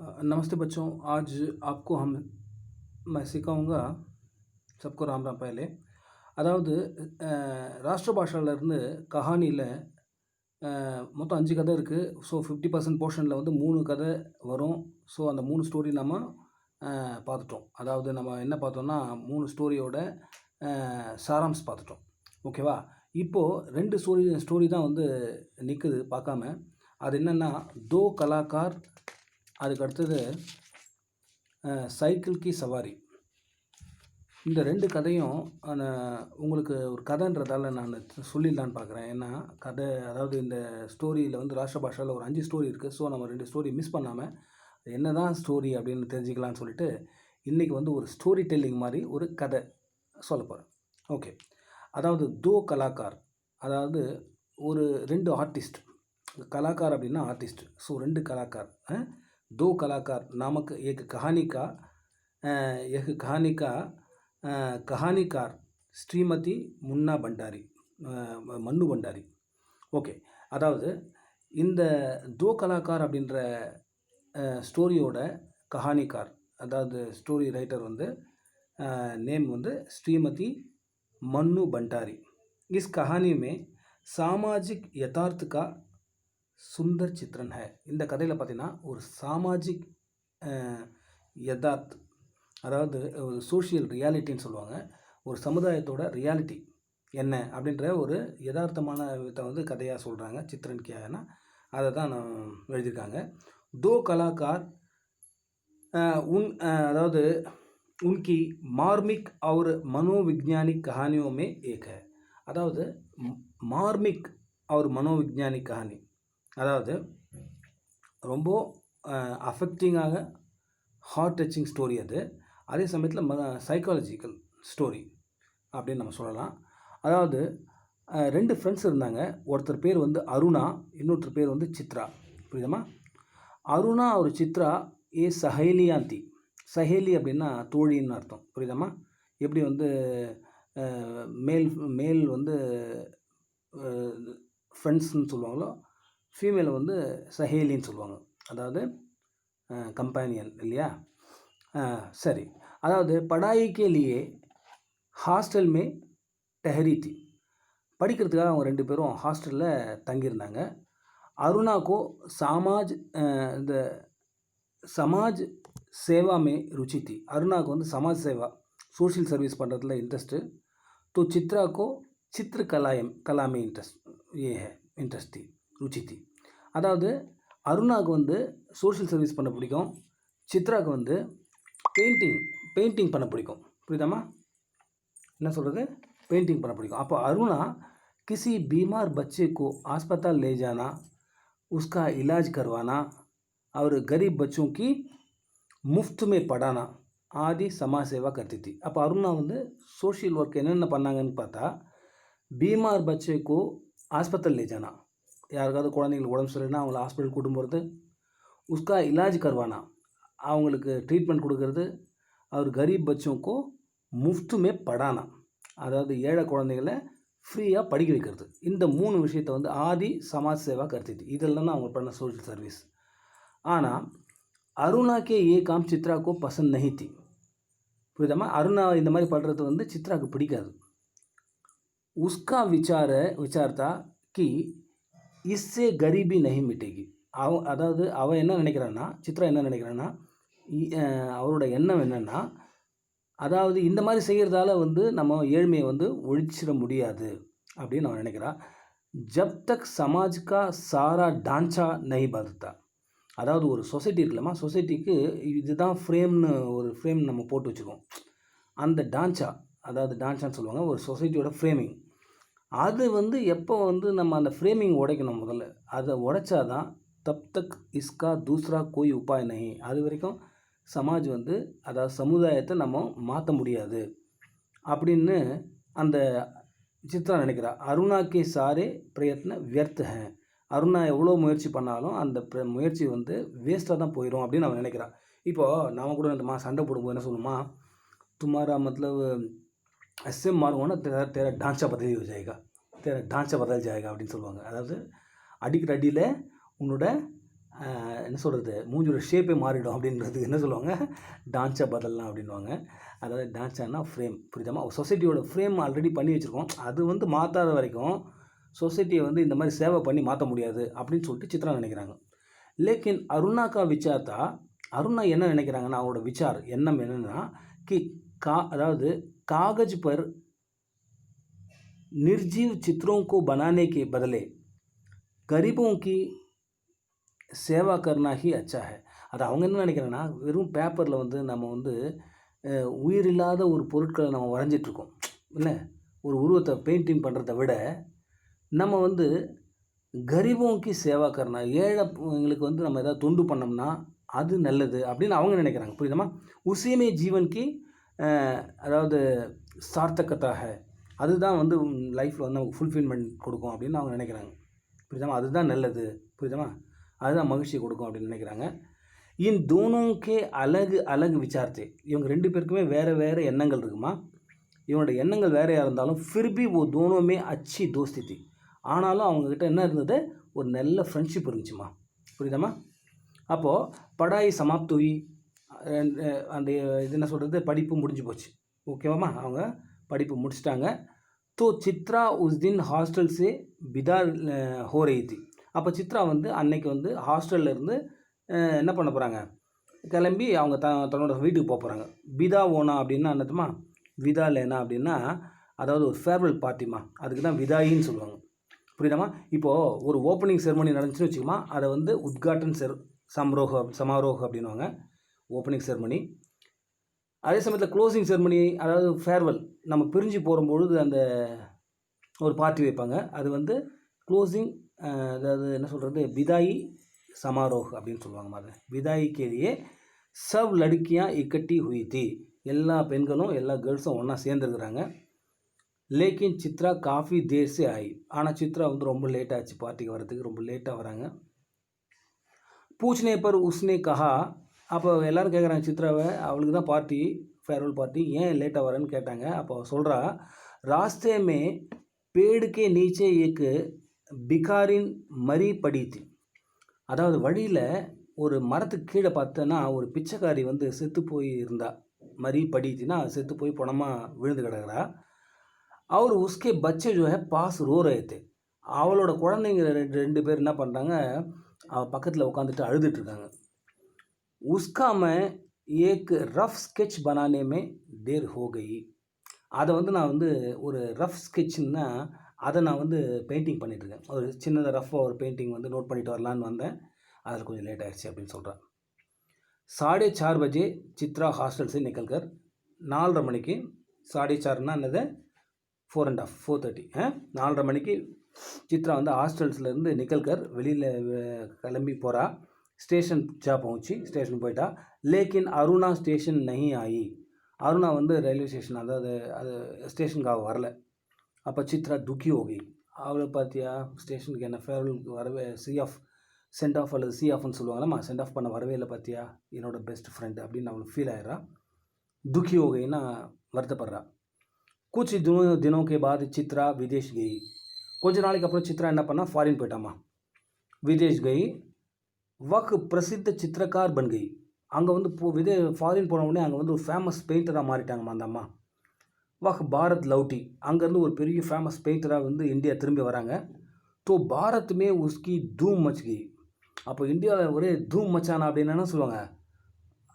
नमस्ते बच्चों। आज आपको मैं सिखाऊँगा सबको राम राम पहले। அதாவது ராஷ்டிர பாஷாவிலேருந்து கஹானியில் மொத்தம் 5 கதை இருக்குது. ஸோ 50% போர்ஷனில் வந்து 3 கதை வரும். ஸோ அந்த 3 ஸ்டோரி நம்ம பார்த்துட்டோம். அதாவது நம்ம என்ன பார்த்தோம்னா 3 ஸ்டோரியோட சாராம்ஸ் பார்த்துட்டோம். ஓகேவா? இப்போது 2 ஸ்டோரி தான் வந்து நிற்குது பார்க்காம. அது என்னென்னா தோ கலாக்கார், அதுக்கு அடுத்தது சைக்கிள் கி சவாரி. இந்த 2 கதையும் உங்களுக்கு ஒரு கதைன்றதால நான் சொல்லிடலான்னு பார்க்குறேன். ஏன்னா கதை அதாவது இந்த ஸ்டோரியில் வந்து ராஷ்டிர பாஷாவில் ஒரு 5 ஸ்டோரி இருக்குது. ஸோ நம்ம 2 ஸ்டோரி மிஸ் பண்ணாமல் என்ன தான் ஸ்டோரி அப்படின்னு தெரிஞ்சுக்கலான்னு சொல்லிட்டு இன்றைக்கி வந்து ஒரு ஸ்டோரி டெல்லிங் மாதிரி ஒரு கதை சொல்ல போகிறேன். ஓகே. அதாவது தோ கலாக்கார், அதாவது ஒரு 2 ஆர்டிஸ்ட். கலாக்கார் அப்படின்னா ஆர்டிஸ்ட். ஸோ 2 கலாக்கார். दो कलाकार नामक एक कहानी का कहानीकार श्रीमती मुन्ना भंडारी, मन्नु भंडारी. ஓகே. அதாவது இந்த தோ கலாக்கார் அப்படின்ற ஸ்டோரியோட கஹானிக்கார், அதாவது ஸ்டோரி ரைட்டர் வந்து நேம் வந்து ஸ்ரீமதி मन्नु भंडारी. इस कहानी में सामाजिक यथार्थ का சுந்தர் சித்ரன் ஹே. இந்த கதையில் பார்த்தீங்கன்னா ஒரு சாமாஜிக் யதார்த், அதாவது ஒரு சோஷியல் ரியாலிட்டின்னு சொல்லுவாங்க. ஒரு சமுதாயத்தோட ரியாலிட்டி என்ன அப்படின்ற ஒரு யதார்த்தமான விதத்தை வந்து கதையாக சொல்கிறாங்க. சித்ரன் கியானா அதை தான் நான் எழுதியிருக்காங்க. தோ கலாக்கார் அதாவது உன்கி மார்மிக் और मनोवैज्ञानिक कहानियों में एक है. அதாவது மார்மிக் और मनोवैज्ञानिक कहानी, அதாவது ரொம்ப அஃபெக்டிங்காக ஹார்ட் டச்சிங் ஸ்டோரி அது. அதே சமயத்தில் சைக்காலஜிக்கல் ஸ்டோரி அப்படின்னு நம்ம சொல்லலாம். அதாவது 2 ஃப்ரெண்ட்ஸ் இருந்தாங்க. ஒருத்தர் பேர் வந்து அருணா, இன்னொருத்தர் பேர் வந்து சித்ரா. புரியுதமா? அருணா ஒரு சித்ரா ஏ சஹேலியாந்தி. சஹேலி அப்படின்னா தோழின்னு அர்த்தம். புரியுதமா? எப்படி வந்து மேல் வந்து ஃப்ரெண்ட்ஸ்ன்னு சொல்லுவாங்களோ, ஃபீமேலை வந்து சஹேலின்னு சொல்லுவாங்க. அதாவது கம்பேனியன் இல்லையா? சரி. அதாவது படாயிக்கே லியே ஹாஸ்டல் மே டஹரி தி. படிக்கிறதுக்காக அவங்க 2 பேரும் ஹாஸ்டலில் தங்கியிருந்தாங்க. அருணாக்கோ இந்த சமாஜ் சேவா மே ருச்சி தி. அருணாவுக்கு வந்து சமாஜ் சேவா, சோஷியல் சர்வீஸ் பண்ணுறதுல இன்ட்ரெஸ்ட்டு. तो चित्रा को चित्रकला में इंटरेस्ट थी, ருச்சி தி. அதாவது அருணாவுக்கு வந்து சோஷியல் சர்வீஸ் பண்ண பிடிக்கும், சித்ராவுக்கு வந்து பெயிண்டிங் பண்ண பிடிக்கும். புரியுதாம்மா? என்ன சொல்கிறது? பெயிண்டிங் பண்ண பிடிக்கும். அப்போ அருணா किसी बीमार बच्चे को अस्पताल ले जाना, उसका इलाज करवाना और गरीब बच्चों की मुफ्त में पढ़ाना ஆதி சமாஜ் சேவா करती थी. அப்போ அருணா வந்து சோஷியல் ஒர்க் என்னென்ன பண்ணாங்கன்னு பார்த்தா, பீமார் பச்சேக்கோ ஆஸ்பத்திரி லே ஜானா, யாருக்காவது குழந்தைங்களுக்கு உடம்பு சரியில்லைன்னா அவங்கள ஹாஸ்பிட்டல் கூட்டும் போகிறது, உஸ்கா இலாஜ் கர்வானா, அவங்களுக்கு ட்ரீட்மெண்ட் கொடுக்கறது, அவர் கரீப் பச்சோக்கோ முஃப்துமே படானா, அதாவது ஏழை குழந்தைகளை ஃப்ரீயாக படிக்க வைக்கிறது. இந்த 3 விஷயத்தை வந்து ஆதி சமாஜ் சேவா கருத்து. இதெல்லாம் தான் அவங்க பண்ண சோஷியல் சர்வீஸ். ஆனால் அருணாக்கே ஏ காம் சித்ராக்கோ பசந்த் நஹி தி. புரியுதாம்மா? அருணா இந்த மாதிரி பண்ணுறது வந்து சித்ராவுக்கு பிடிக்காது. உஸ்கா விசார்த்தா கி இஸ்ஸே கரீபி நஹி மிட்டேகி. அதாவது அவன் என்ன நினைக்கிறான்னா, சித்ரா என்ன நினைக்கிறான்னா, அவரோட எண்ணம் என்னென்னா, அதாவது இந்த மாதிரி செய்கிறதால வந்து நம்ம ஏழ்மையை வந்து ஒழிச்சிட முடியாது அப்படின்னு அவன் நினைக்கிறான். ஜப் தக் சமாஜ் கா சாரா டான்ச்சா நஹி பதத்தா. அதாவது ஒரு சொசைட்டி இருக்குல்லம்மா, சொசைட்டிக்கு இதுதான் ஃப்ரேம்னு ஒரு ஃப்ரேம் நம்ம போட்டு வச்சுருக்கோம். அந்த டான்ச்சா, அதாவது டான்ச்சான்னு சொல்லுவாங்க, ஒரு சொசைட்டியோட ஃப்ரேமிங். அது வந்து எப்போ வந்து நம்ம அந்த ஃப்ரேமிங் உடைக்கணும் முதல்ல. அதை உடைச்சாதான் தப் தக் இஸ்கா தூஸ்ரா கோய் உபாய் நஹி. அது வரைக்கும் சமாஜ் வந்து, அதாவது சமுதாயத்தை நம்ம மாற்ற முடியாது அப்படின்னு அந்த சித்ரா நினைக்கிறா. அருணாக்கே சாரே பிரயத்ன வியர்த்த ஹே. அருணா எவ்வளோ முயற்சி பண்ணாலும் அந்த முயற்சி வந்து வேஸ்ட்டாக தான் போயிடும் அப்படின்னு அவன் நினைக்கிறான். இப்போது நாம் கூட இந்த சண்டை போடும்போது என்ன சொல்லணுமா, துமாரா மத்லப் ऐसे मारूंगा तेरा ढांचा बदल हो जाएगा, तेरा ढांचा बदल जाएगा அப்படின்னு சொல்லுவாங்க. அதாவது அடிக்கிற அடியில் உன்னோட என்ன சொல்கிறது, மூஞ்சியோட ஷேப்பே மாறிடும் அப்படின்றதுக்கு என்ன சொல்லுவாங்க, டான்ச்சா பதல்லாம் அப்படின்வாங்க. அதாவது டான்ச்சானா ஃப்ரேம், புரியுதாமா? சொசைட்டியோட ஃப்ரேம் ஆல்ரெடி பண்ணி வச்சுருக்கோம், அது வந்து மாற்றாத வரைக்கும் சொசைட்டியை வந்து இந்த மாதிரி சேவை பண்ணி மாற்ற முடியாது அப்படின்னு சொல்லிட்டு சித்ரா நினைக்கிறாங்க. லேக்கின் அருணா கா விசார் தா, அருணா என்ன நினைக்கிறாங்கன்னா, அவரோட விசார் எண்ணம் என்னென்னா கி அதாவது காகஜ் பர் निर्जीव चित्रों को बनाने के बदले गरीबों की சேவா கர்னா ஹி அச்சா ஹை. அது அவங்க என்ன நினைக்கிறாங்கன்னா, வெறும் பேப்பரில் வந்து நம்ம வந்து உயிரில்லாத ஒரு பொருட்களை நம்ம வரைஞ்சிட்ருக்கோம் இல்லை, ஒரு உருவத்தை பெயிண்டிங் பண்ணுறத விட நம்ம வந்து கரீபோங்கி சேவா கர்னா, ஏழைங்களுக்கு வந்து நம்ம எதாவது தொண்டு பண்ணோம்னா அது நல்லது அப்படின்னு அவங்க நினைக்கிறாங்க, புரியுதமா? உசியமே ஜீவன்கி அதாவது சார்த்தகத்தாக, அதுதான் வந்து லைஃப்பில் வந்து நமக்கு ஃபுல்ஃபில்மெண்ட் கொடுக்கும் அப்படின்னு அவங்க நினைக்கிறாங்க, புரியுதாமா? அதுதான் நல்லது, புரியுதாமா? அதுதான் மகிழ்ச்சி கொடுக்கும் அப்படின்னு நினைக்கிறாங்க. இன் தோனோக்கே அழகு அழகு விசார்த்தே, இவங்க 2 பேருக்குமே வேறு வேறு எண்ணங்கள் இருக்குமா. இவனோட எண்ணங்கள் வேறையாக இருந்தாலும் ஃபிர்பி ஓ தோனோமே அச்சி தோஸ்தி தி, ஆனாலும் அவங்கக்கிட்ட என்ன இருந்தது, ஒரு நல்ல ஃப்ரெண்ட்ஷிப் இருந்துச்சுமா, புரியுதாமா? அப்போது படாய் சமாப்துயி, அந்த இது என்ன சொல்கிறது, படிப்பு முடிஞ்சு போச்சு, ஓகேவாம்மா? அவங்க படிப்பு முடிச்சிட்டாங்க. तो चित्रा उस दिन हॉस्टल से विदा हो रही थी. அப்போ சித்ரா வந்து அன்னைக்கு வந்து ஹாஸ்டலில் இருந்து என்ன பண்ண போகிறாங்க, கிளம்பி அவங்க தன்னோட வீட்டுக்கு போக போகிறாங்க. விதா ஓனா அப்படின்னா என்னதுமா, விதா லேனா அப்படின்னா அதாவது ஒரு ஃபேர்வெல் பார்ட்டிமா, அதுக்கு தான் விதாயின்னு சொல்லுவாங்க, புரியுதாமா? இப்போது ஒரு ஓப்பனிங் செரமனி நடந்துச்சுன்னு வச்சுக்கோமா, அதை வந்து உத்காட்டன் சமாரோக அப்படின்வாங்க, ஓப்பனிங் செரமனி. அதே சமயத்தில் க்ளோசிங் செரமனி, அதாவது ஃபேர்வெல், நம்ம பிரிஞ்சு போகும்பொழுது அந்த ஒரு பார்ட்டி வைப்பாங்க, அது வந்து க்ளோசிங், அதாவது என்ன சொல்கிறது, விதாயி சமாரோக் அப்படின்னு சொல்லுவாங்க. அது விதாயி கேலியே சவ் லடுக்கியா இக்கட்டி ஹுயி தி, எல்லா பெண்களும் எல்லா கேர்ள்ஸும் ஒன்றா சேர்ந்துருக்குறாங்க. லேக்கின் சித்ரா காஃபி தேர்ஸே ஆகி, ஆனால் சித்ரா வந்து ரொம்ப லேட் ஆச்சு, பார்ட்டிக்கு வரதுக்கு ரொம்ப லேட்டாக வராங்க. பூச்னே பர் உஸ்னே கஹா, அப்போ எல்லோரும் கேட்குறாங்க சித்ராவை, அவளுக்கு தான் பார்ட்டி, ஃபேர்வெல் பார்ட்டி, ஏன் லேட்டாக வரேன்னு கேட்டாங்க. அப்போ சொல்கிறா, ராஸ்தே மே பேடுக்கே நீச்சே ஏக்கு பிகாரின் மரி படித்து, அதாவது வழியில் ஒரு மரத்துக்கு கீழே பார்த்தோன்னா ஒரு பிச்சைக்காரி வந்து செத்து போய் இருந்தா, மரி படித்துனா செத்து போய் பணமாக விழுந்து கிடக்கிறா. அவர் உஸ்கே பச்சை ஜோ ஹே பாஸ் ரோ ரேத்து, அவளோட குழந்தைங்க 2 பேர் என்ன பண்ணுறாங்க, அவள் பக்கத்தில் உட்காந்துட்டு அழுதுட்டுருக்காங்க. उसका मैं एक ரஃப் ஸ்கெட்ச் बनाने में देर हो गई, அதை வந்து நான் வந்து ஒரு ரஃப் ஸ்கெட்ச்னா அதை நான் வந்து பெயிண்டிங் பண்ணிகிட்ருக்கேன், ஒரு சின்னதாக ரஃப்பாக ஒரு பெயிண்டிங் வந்து நோட் பண்ணிட்டு வரலான்னு வந்தேன், அதில் கொஞ்சம் லேட் ஆகிடுச்சு அப்படின்னு சொல்கிறேன். 4:30 பஜே சித்ரா ஹாஸ்டல் சே நிக்கல்கர், 4:30 மணிக்கு, 4:30னா என்னது, 4:30 4:30, 4:30 மணிக்கு சித்ரா வந்து ஹாஸ்டல்ஸ்லேருந்து நிக்கல்கர் வெளியில் கிளம்பி போகிறா. ஸ்டேஷன் பहुंची, ஸ்டேஷன் போயிட்டா. லேக்கின் அருணா ஸ்டேஷன் நஹி ஆயி, அருணா வந்து ரயில்வே ஸ்டேஷன், அதாவது அது ஸ்டேஷனுக்கு வரல. அப்போ சித்ரா துக்கி ஹோகி, அவளை பார்த்தியா ஸ்டேஷனுக்கு என்ன ஃபேர்வெலுக்கு வரவே, சென்ட் ஆஃப் அல்லது சி ஆஃப்னு சொல்லுவாங்களாம்மா, சென்ட் ஆஃப் பண்ண வரவே இல்லை பார்த்தியா, என்னோட பெஸ்ட் ஃப்ரெண்ட் அப்படின்னு அவளுக்கு ஃபீல் ஆயிடுறா. துக்கி ஹோகின்னா வருத்தப்படுறா. குச் தினோக்கே பாத் சித்ரா விதேஷ் கை, கொஞ்ச நாளைக்கு அப்புறம் சித்ரா என்ன பண்ணா, ஃபாரின் போயிட்டாமா, விதேஷ் கை. வக் பிரசித்த சித்திரக்கார் பன் கை, அங்கே வந்து ஃபாரின் போன உடனே அங்கே வந்து ஒரு ஃபேமஸ் பெயிண்டராக மாறிட்டாங்கம்மா அந்த அம்மா. வக் பாரத் லவுட்டி, அங்கேருந்து ஒரு பெரிய ஃபேமஸ் பெயிண்டராக வந்து இந்தியா திரும்பி வராங்க. தோ பாரத்துமே உஸ்கி தூம் மச் கை, அப்போ இந்தியாவில் ஒரே தூம் மச்சானா அப்படின்னு என்ன சொல்லுவாங்க,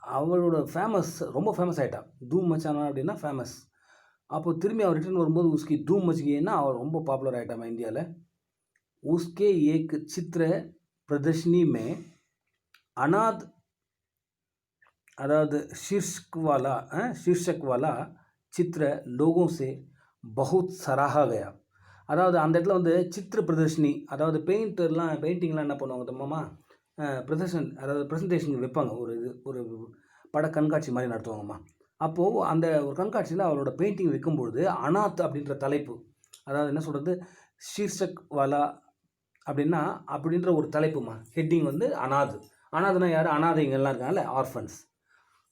அவளோட ஃபேமஸ், ரொம்ப ஃபேமஸ் ஆகிட்டா. தூம் மச்சானா அப்படின்னா ஃபேமஸ். அப்போ திரும்பி அவர் ரிட்டர்ன் வரும்போது உஸ்கி தூம் மச் கைன்னா அவள் ரொம்ப பாப்புலர் ஆகிட்டாமா இந்தியாவில். உஸ்கே ஏக் சித்திர प्रदर्शनी में अनाथ, अर्थात शीर्षक वाला चित्र लोगों से बहुत सराहा गया, அதாவது அந்த இடத்துல வந்து சித்திர பிரதர்ஷினி, அதாவது பெயிண்டிங்லாம் என்ன பண்ணுவாங்க தெரியுமாம்மா, அதாவது ப்ரெசன்டேஷன் வைப்பாங்க, ஒரு பட கண்காட்சி மாதிரி நடத்துவாங்கம்மா. அப்போது அந்த ஒரு கண்காட்சியில் அவளோட பெயிண்டிங் வைக்கும்பொழுது அனாத் அப்படின்ற தலைப்பு, அதாவது என்ன சொல்கிறது, ஷீர்ஷக் வாலா அப்படின்ற ஒரு தலைப்புமா, ஹெட்டிங் வந்து அனாதுனா யார், அனாதைங்கள்லாம் இருக்காங்கல்ல, ஆர்ஃபன்ஸ்,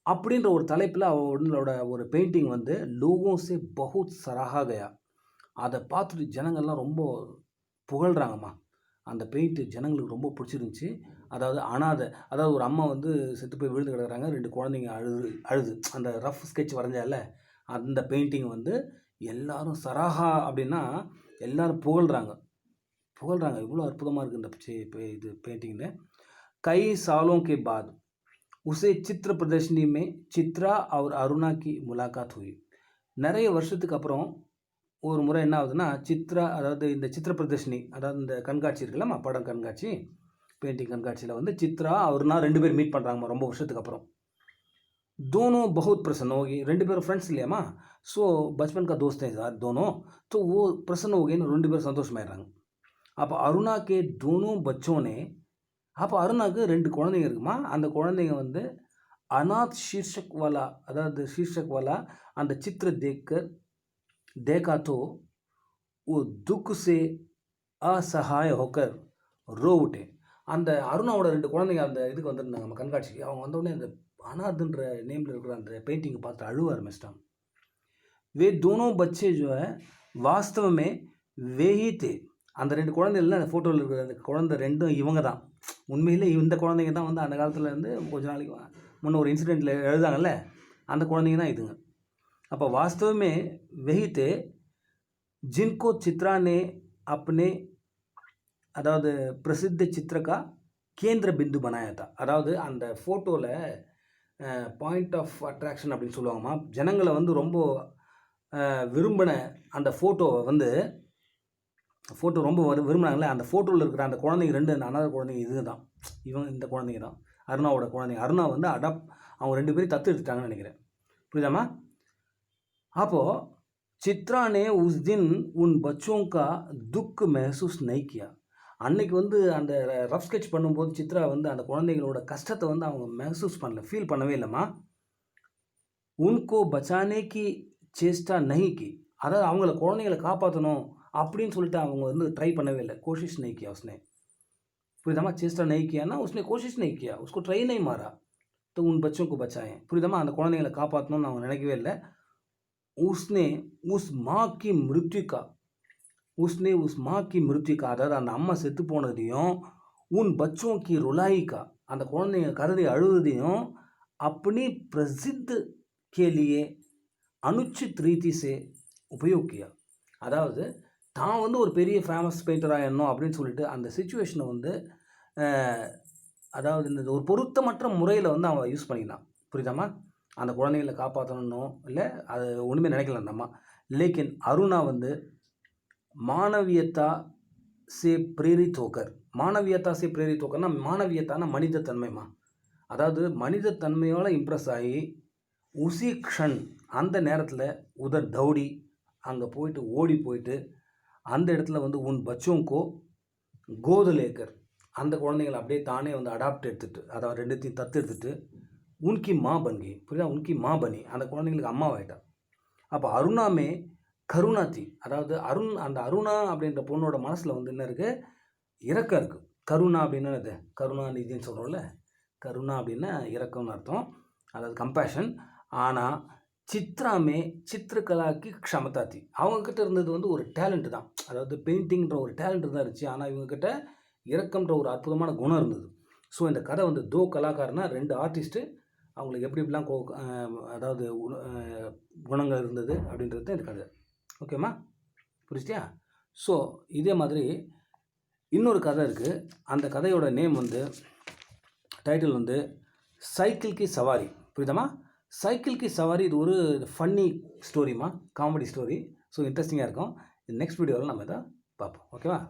அப்படின்ற ஒரு தலைப்பில் அவங்களோட ஒரு பெயிண்டிங் வந்து லோகோஸே பகுத் சராகா கயா, அதை பார்த்துட்டு ஜனங்கள்லாம் ரொம்ப புகழ்கிறாங்கம்மா. அந்த பெயிண்ட்டு ஜனங்களுக்கு ரொம்ப பிடிச்சிருந்துச்சி. அதாவது அனாதை, அதாவது ஒரு அம்மா வந்து செத்து போய் விழுந்து கிடக்குறாங்க, 2 குழந்தைங்க அழுது அந்த ரஃப் ஸ்கெட்ச் வரைஞ்சால அந்த பெயிண்டிங் வந்து எல்லாரும் சராஹா அப்படின்னா எல்லாரும் புகழ்றாங்க. இவ்வளோ அற்புதமாக இருக்குது இந்த இது பெயிண்டிங்னு. कई सालों के बाद उसे चित्र प्रदर्शनी में चित्रा और अरुणा की मुलाकात हुई. நிறைய வருஷத்துக்கு அப்புறம் ஒரு முறை என்ன ஆகுதுன்னா, சித்ரா, அதாவது இந்த சித்திர பிரதர்ஷினி, அதாவது இந்த கண்காட்சி இருக்குல்லம்மா, படம் கண்காட்சி, பெயிண்டிங் கண்காட்சியில் வந்து சித்ரா அவர்னா 2 பேர் மீட் பண்ணுறாங்கம்மா ரொம்ப வருஷத்துக்கு அப்புறம். दोनों बहुत प्रसन्न हो गए, 2 பேரும் ஃப்ரெண்ட்ஸ் இல்லையாம்மா, ஸோ बचपन का दोस्त है यार दोनों, तो वो प्रसन्न हो गए, 2 பேரும் சந்தோஷமாயிடுறாங்க. அப்போ அருணா கே दोनों बच्चों ने, அப்போ அருணாவுக்கு 2 குழந்தைங்க இருக்குமா, அந்த குழந்தைங்க வந்து அநாத் शीर्षक वाला, அதாவது शीर्षक वाला அந்த चित्र देखकर देखा तो वो दुख से असहाय होकर रो उठे. அந்த அருணாவோட 2 குழந்தைங்க அந்த இதுக்கு வந்திருந்தாங்க நம்ம கண்காட்சிக்கு. அவங்க வந்தோடனே அந்த அனாத்ன்ற நேமில் இருக்கிற அந்த பெயிண்டிங்கை பார்த்து அழுவ ஆரம்பிச்சிட்டாங்க. वे दोनों बच्चे जो है वास्तव में वे ही थे. அந்த 2 குழந்தைகள் அந்த ஃபோட்டோவில் இருக்கிற அந்த குழந்தை 2ம் இவங்க தான். உண்மையில் இந்த குழந்தைங்க தான் வந்து அந்த காலத்தில் இருந்து கொஞ்ச நாளைக்கு முன்ன ஒரு இன்சிடெண்ட்டில் எழுதாங்கல்ல, அந்த குழந்தைங்க தான் இதுங்க. அப்போ वास्तव में वही थे जिनको चित्रा ने अपने, அதாவது பிரசித்த சித்திர கா கேந்திர பிந்து बनाया था. அதாவது அந்த ஃபோட்டோவில் பாயிண்ட் ஆஃப் அட்ராக்ஷன் அப்படின்னு சொல்லுவாங்கம்மா, ஜனங்களை வந்து ரொம்ப விரும்பின அந்த ஃபோட்டோவை வந்து ரொம்ப விரும்பினாங்களே, அந்த ஃபோட்டோவில் இருக்கிற அந்த குழந்தைங்க 2 அந்த அனாதை குழந்தைங்க இது தான், இந்த குழந்தைங்க தான் அருணாவோட குழந்தைங்க. அருணா வந்து அவங்க 2 பேரும் தத்து எடுத்துட்டாங்கன்னு நினைக்கிறேன். புரியுதாம்மா? அப்போது चित्रा ने उस दिन उन बच्चों का दुख महसूस नहीं किया. அன்னைக்கு வந்து அந்த ரஃப் ஸ்கெட்ச் பண்ணும்போது சித்ரா வந்து அந்த குழந்தைங்களோட கஷ்டத்தை வந்து அவங்க महसूस பண்ணல, ஃபீல் பண்ணவே இல்லைம்மா. उनको बचाने की चेष्टा नहीं की, அதாவது அவங்கள குழந்தைங்களை காப்பாற்றணும் அப்படின்னு சொல்லிட்டு அவங்க வந்து ட்ரை பண்ணவே இல்லை. कोशिश नहीं किया उसने. புரியுதாம்மா? चेष्टा नहीं किया ना, उसने कोशिश नहीं किया, उसको ट्राई नहीं मारा, तो उन बच्चों को बचाएं. புரியுதாம்மா? அந்த குழந்தைங்களை காப்பாற்றணும்னு அவங்க நினைக்கவே இல்லை. उसने उस माँ की मृत्यु का, அதாவது அந்த அம்மா செத்து போனதையும், உன் बच्चों की रुलाई का, அந்த குழந்தைங்க கருதி அழுவதையும் अपनी प्रसिद्ध के लिए अनुचित रीति से उपयोग किया. அதாவது தான் வந்து ஒரு பெரிய ஃபேமஸ் பெயிண்டராக ஆயிடணும் அப்படின்னு சொல்லிட்டு அந்த சிச்சுவேஷனை வந்து அதாவது இந்த ஒரு பொருத்தமற்ற முறையில் வந்து அவன் யூஸ் பண்ணிக்கினான். புரியுதாம்மா? அந்த குழந்தைகளை காப்பாற்றணும் இல்லை, அது ஒன்றுமே நினைக்கல அந்த அம்மா. லேக்கின் அருணா வந்து மானவியத்தா சே பிரேரித் ஹோக்கர், மானவியத்தான மனிதத்தன்மைமா, அதாவது மனிதத்தன்மையோட இம்ப்ரெஸ் ஆகி உசி க்ஷன் அந்த நேரத்தில் உதர் தௌடி அங்கே போயிட்டு ஓடி போயிட்டு அந்த இடத்துல வந்து உன் பச்சோங்கோ கோது லேக்கர், அந்த குழந்தைங்களை அப்படியே தானே வந்து அடாப்ட் எடுத்துகிட்டு, அதாவது 2த்தையும் தத்து எடுத்துகிட்டு உன்கி மா பன்கி, புரியுதா? உன்கி மா பனி, அந்த குழந்தைங்களுக்கு அம்மாவாயிட்டா. அப்போ அருணாமே கருணாத்தி, அதாவது அந்த அருணா அப்படின்ற பொண்ணோட மனசில் வந்து என்ன இருக்குது? இரக்கம் இருக்குது. கருணா அப்படின்னா இது கருணா நிதின்னு சொல்கிறோம்ல, கருணா அப்படின்னா இரக்கம்னு அர்த்தம், அதாவது கம்பேஷன். ஆனால் சித்ராமே சித்திரகலாக்கு க்ஷமதாத்தி, அவங்கக்கிட்ட இருந்தது வந்து ஒரு டேலண்ட்டு தான், அதாவது பெயிண்டிங்கிற ஒரு டேலண்ட்டு தான் இருந்துச்சு. ஆனால் இவங்கக்கிட்ட இரக்கம்ன்ற ஒரு அற்புதமான குணம் இருந்தது. ஸோ இந்த கதை வந்து 2 கலாக்காரனா 2 ஆர்டிஸ்ட்டு, அவங்களுக்கு எப்படி இப்படிலாம் அதாவது குணங்கள் இருந்தது அப்படின்றது தான் இந்த கதை. ஓகேம்மா? புரிச்சிட்டியா? ஸோ இதே மாதிரி இன்னொரு கதை இருக்குது. அந்த கதையோட நேம் வந்து, டைட்டில் வந்து சைக்கிள் கி சவாரி. புரியுதாம்மா? சைக்கிள் கி சவாரி. இது ஒரு ஃபன்னி ஸ்டோரிம்மா, காமெடி ஸ்டோரி. ஸோ இன்ட்ரெஸ்டிங்காக இருக்கும். நெக்ஸ்ட் வீடியோவில் நம்ம இதை பார்ப்போம். ஓகேவா?